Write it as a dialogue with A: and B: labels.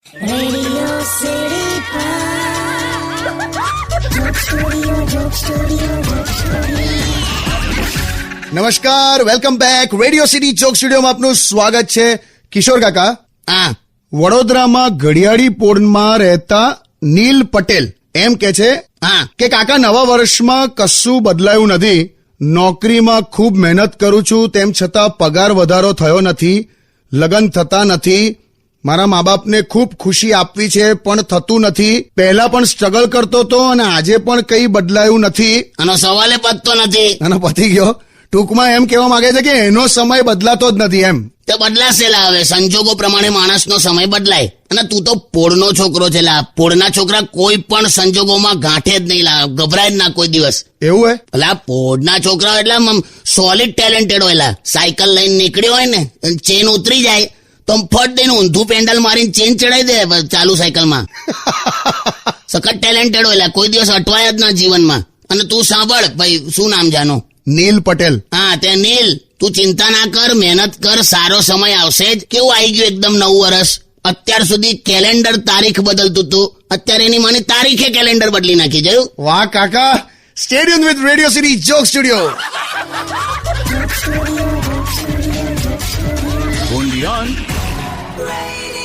A: Radio City Joke Studio, Joke Studio, Joke Studio.
B: નમસ્કાર, welcome back. Radio city joke સ્ટુડિયોમાં આપનું સ્વાગત છે. કિશોર કાકા, વડોદરામાં ઘડિયાળી પોળમાં રહેતા નીલ પટેલ એમ કે છે કે કાકા, નવા વર્ષમાં કશું બદલાયું નથી. નોકરીમાં ખૂબ મહેનત કરું છું, તેમ છતાં પગાર વધારો થયો નથી, લગ્ન થતા નથી. મારા મા બાપને ખૂબ ખુશી આપવી છે પણ થતું નથી. પહેલા પણ સ્ટ્રગલ કરતો હતો અને આજે પણ કંઈ બદલાયું નથી.
C: આનો સવાલે પતતો નથી.
B: અને પતી ગયો. ટૂંકમાં એમ કહેવા માંગે છે કે એનો સમય બદલાતો જ નથી એમ.
C: તે બદલાશે લા, હવે સંજોગો પ્રમાણે માણસનો સમય બદલાય. અને તું તો પોળનો છોકરો છે લા. પોળના છોકરા કોઈ પણ સંજોગોમાં ગાંઠે જ નહીં લા, ગભરાય જ ના કોઈ દિવસ.
B: એવું હે?
C: લા, પોળના છોકરા એટલે સોલિડ ટેલેન્ટેડ હોય લા. સાયકલ લઈને નીકળ્યો હોય ને, ચેન ઉતરી જાય તો ફટ દઈને ઊંધું પેન્ડલ મારીને ચેન ચડાઈ દે ચાલુ સાયકલમાં. સખત ટેલેન્ટેડ હોય લા, કોઈ દિવસ અટવાય જ ના જીવનમાં. અને તું સાંભળ ભાઈ, શું નામ જાનો?
B: નીલ પટેલ.
C: હા, તે નીલ, તું ચિંતા ના કર, મહેનત કર, સારો સમય આવશે જ. કેવું આવી ગયું એકદમ નવું વર્ષ. અત્યાર સુધી કેલેન્ડર તારીખ બદલતું હતું, અત્યારે એની મને તારીખે કેલેન્ડર બદલી નાખી. જોયું?
B: વાહ કાકા, stadium with radio city joke studio.
A: Joke Studio, Joke Studio.
D: only on
A: Radio